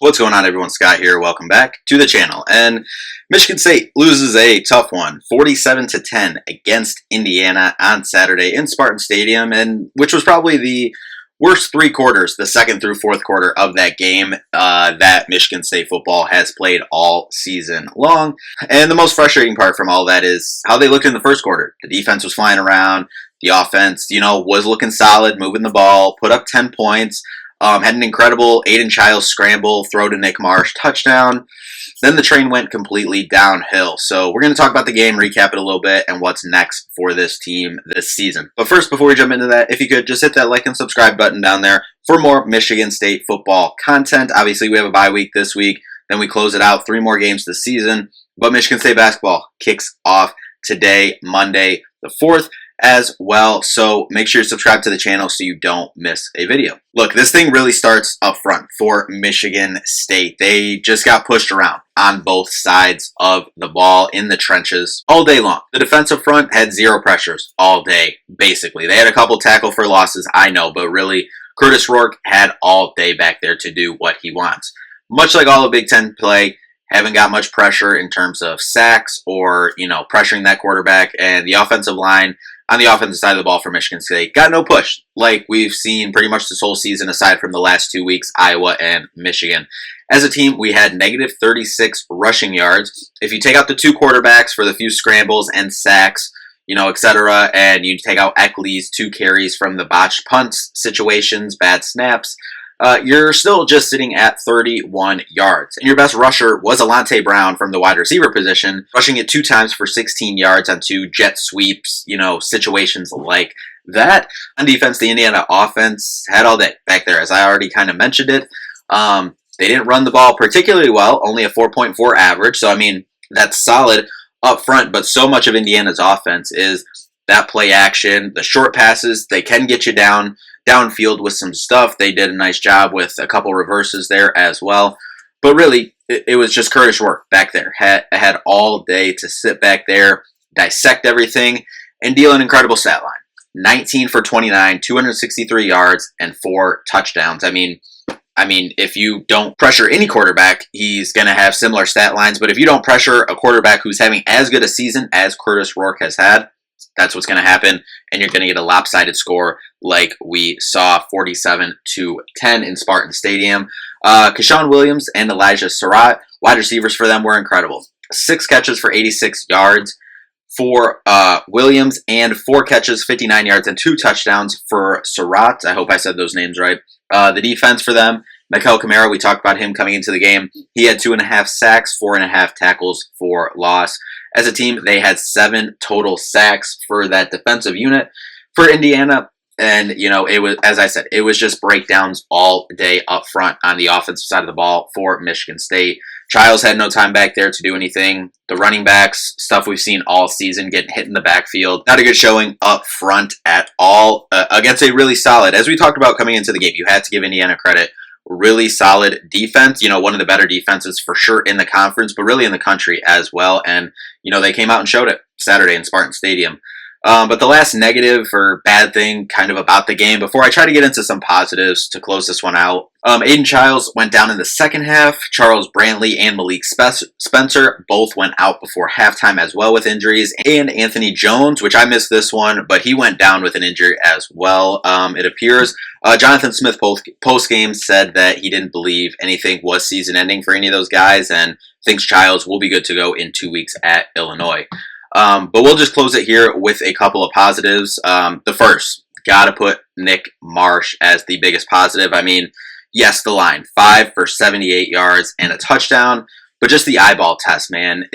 What's going on, everyone? Scott here. Welcome back to the channel. And Michigan State loses a tough one, 47-10 against Indiana on Saturday in Spartan Stadium, and which was probably the worst three quarters, the second through fourth quarter of that game that Michigan State football has played all season long. And the most frustrating part from all that is how they looked in the first quarter. The defense was flying around. The offense, was looking solid, moving the ball, put up 10 points. Had an incredible Aiden Childs scramble, throw to Nick Marsh, touchdown. Then the train went completely downhill. So we're going to talk about the game, recap it a little bit, and what's next for this team this season. But first, before we jump into that, if you could, just hit that like and subscribe button down there for more Michigan State football content. Obviously, we have a bye week this week. Then we close it out, 3 more games this season. But Michigan State basketball kicks off today, Monday the 4th. As well, so make sure you subscribe to the channel so you don't miss a video. Look, this thing really starts up front for Michigan State. They just got pushed around on both sides of the ball in the trenches all day long. The defensive front had 0 pressures all day, basically. They had a couple tackle for losses, I know, but really, Curtis Rourke had all day back there to do what he wants. Much like all of Big Ten play, haven't got much pressure in terms of sacks or, pressuring that quarterback, and the offensive line on the offensive side of the ball for Michigan State got no push, like we've seen pretty much this whole season aside from the last 2 weeks, Iowa and Michigan. As a team, we had negative 36 rushing yards. If you take out the 2 quarterbacks for the few scrambles and sacks, etc., and you take out Eckley's 2 carries from the botched punts situations, bad snaps, you're still just sitting at 31 yards. And your best rusher was Alante Brown from the wide receiver position, rushing it 2 times for 16 yards on 2 jet sweeps, situations like that. On defense, the Indiana offense had all day back there, as I already kind of mentioned it. They didn't run the ball particularly well, only a 4.4 average. So, that's solid up front, but so much of Indiana's offense is that play action, the short passes. They can get you downfield with some stuff. They did a nice job with a couple reverses there as well. But really, it was just Curtis Rourke back there. Had all day to sit back there, dissect everything, and deal an incredible stat line. 19 for 29, 263 yards, and 4 touchdowns. If you don't pressure any quarterback, he's going to have similar stat lines. But if you don't pressure a quarterback who's having as good a season as Curtis Rourke has had, that's what's going to happen, and you're going to get a lopsided score like we saw, 47-10 in Spartan Stadium. Keshawn Williams and Elijah Surratt, wide receivers for them, were incredible. 6 catches for 86 yards for Williams, and 4 catches, 59 yards, and 2 touchdowns for Surratt. I hope I said those names right. The defense for them, Mikel Kamara, we talked about him coming into the game. He had 2.5 sacks, 4.5 tackles for loss. As a team, they had 7 total sacks for that defensive unit for Indiana. And, it was, as I said, it was just breakdowns all day up front on the offensive side of the ball for Michigan State. Childs had no time back there to do anything. The running backs, stuff we've seen all season, getting hit in the backfield. Not a good showing up front at all against a really solid, as we talked about coming into the game, you had to give Indiana credit. Really solid defense, one of the better defenses for sure in the conference, but really in the country as well. And, they came out and showed it Saturday in Spartan Stadium. But the last negative or bad thing kind of about the game, before I try to get into some positives to close this one out, Aiden Childs went down in the second half. Charles Brantley and Malik Spencer both went out before halftime as well with injuries. And Anthony Jones, which I missed this one, but he went down with an injury as well, it appears. Jonathan Smith post-game said that he didn't believe anything was season-ending for any of those guys and thinks Childs will be good to go in 2 weeks at Illinois. But we'll just close it here with a couple of positives. The first, got to put Nick Marsh as the biggest positive. Yes, the line, 5 for 78 yards and a touchdown, but just the eyeball test, man.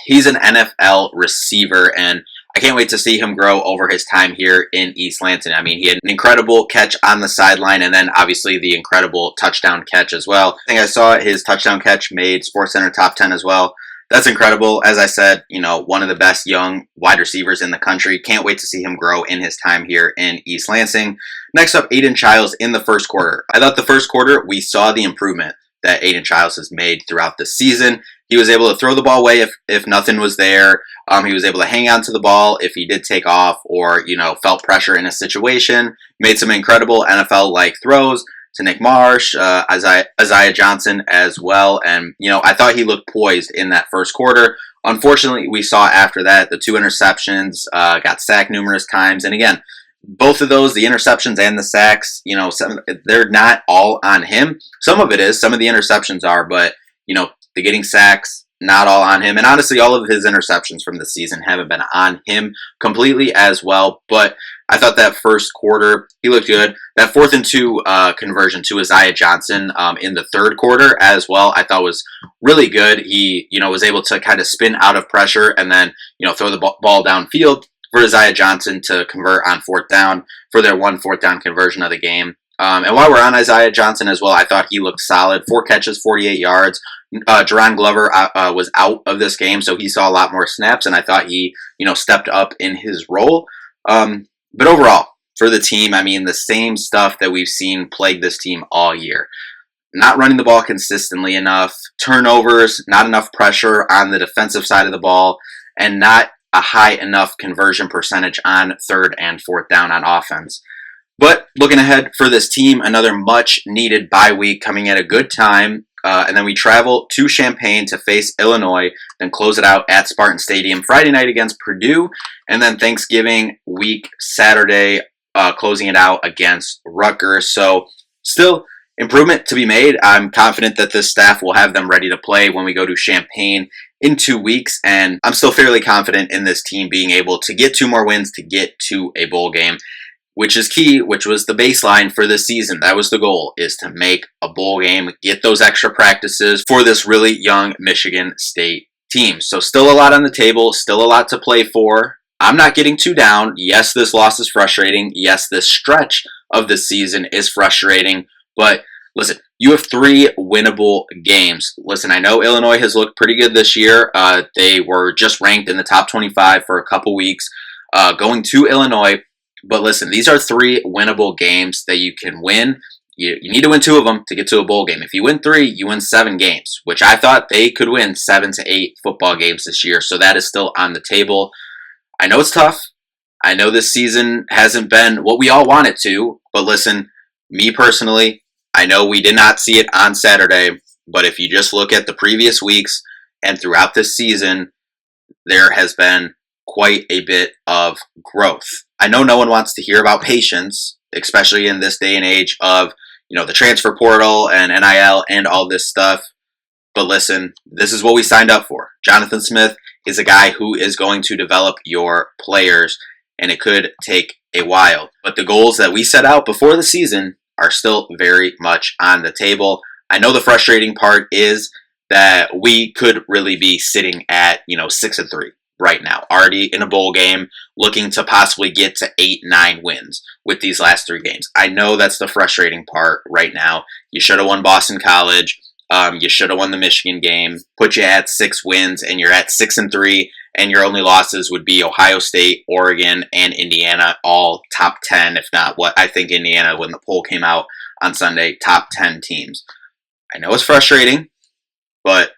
He's an NFL receiver, and I can't wait to see him grow over his time here in East Lansing. He had an incredible catch on the sideline, and then obviously the incredible touchdown catch as well. I think I saw his touchdown catch made SportsCenter top 10 as well. That's incredible. As I said, one of the best young wide receivers in the country. Can't wait to see him grow in his time here in East Lansing. Next up, Aiden Childs in the first quarter. I thought the first quarter, we saw the improvement that Aiden Childs has made throughout the season. He was able to throw the ball away if nothing was there. He was able to hang on to the ball if he did take off or, felt pressure in a situation. Made some incredible NFL-like throws. to Nick Marsh, Isaiah Johnson as well. And, I thought he looked poised in that first quarter. Unfortunately, we saw after that the 2 interceptions, got sacked numerous times. And again, both of those, the interceptions and the sacks, they're not all on him. Some of it is, some of the interceptions are, but, the getting sacks, not all on him. And honestly, all of his interceptions from the season haven't been on him completely as well. But I thought that first quarter, he looked good. That 4th-and-2 conversion to Isaiah Johnson in the third quarter as well, I thought was really good. He, was able to kind of spin out of pressure and then, throw the ball downfield for Isaiah Johnson to convert on 4th down for their 1 4th down conversion of the game. And while we're on Isaiah Johnson as well, I thought he looked solid. 4 catches, 48 yards. Jerron Glover was out of this game, so he saw a lot more snaps, and I thought he, stepped up in his role. But overall, for the team, I mean, the same stuff that we've seen plague this team all year. Not running the ball consistently enough, turnovers, not enough pressure on the defensive side of the ball, and not a high enough conversion percentage on 3rd and 4th down on offense. But looking ahead for this team, another much needed bye week coming at a good time. And then we travel to Champaign to face Illinois, then close it out at Spartan Stadium Friday night against Purdue, and then Thanksgiving week Saturday, closing it out against Rutgers. So still improvement to be made. I'm confident that this staff will have them ready to play when we go to Champaign in 2 weeks, and I'm still fairly confident in this team being able to get 2 more wins to get to a bowl game, which is key, which was the baseline for this season. That was the goal, is to make a bowl game, get those extra practices for this really young Michigan State team. So still a lot on the table, still a lot to play for. I'm not getting too down. Yes, this loss is frustrating. Yes, this stretch of the season is frustrating. But listen, you have 3 winnable games. Listen, I know Illinois has looked pretty good this year. They were just ranked in the top 25 for a couple weeks going to Illinois. But listen, these are 3 winnable games that you can win. You need to win 2 of them to get to a bowl game. If you win 3, you win 7 games, which I thought they could win 7 to 8 football games this year. So that is still on the table. I know it's tough. I know this season hasn't been what we all want it to. But listen, me personally, I know we did not see it on Saturday. But if you just look at the previous weeks and throughout this season, there has been quite a bit of growth. I know no one wants to hear about patience, especially in this day and age of, the transfer portal and NIL and all this stuff. But listen, this is what we signed up for. Jonathan Smith is a guy who is going to develop your players, and it could take a while. But the goals that we set out before the season are still very much on the table. I know the frustrating part is that we could really be sitting at, 6-3. Right now, already in a bowl game, looking to possibly get to 8-9 wins with these last 3 games. I know that's the frustrating part right now. You should have won Boston College. You should have won the Michigan game. Put you at 6 wins, and you're at 6-3, and your only losses would be Ohio State, Oregon, and Indiana, all top 10, if not what I think Indiana, when the poll came out on Sunday, top 10 teams. I know it's frustrating, but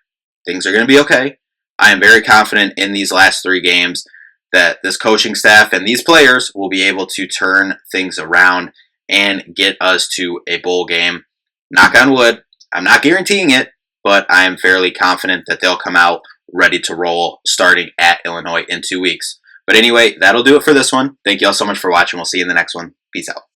things are going to be okay. I am very confident in these last 3 games that this coaching staff and these players will be able to turn things around and get us to a bowl game. Knock on wood. I'm not guaranteeing it, but I am fairly confident that they'll come out ready to roll starting at Illinois in 2 weeks. But anyway, that'll do it for this one. Thank you all so much for watching. We'll see you in the next one. Peace out.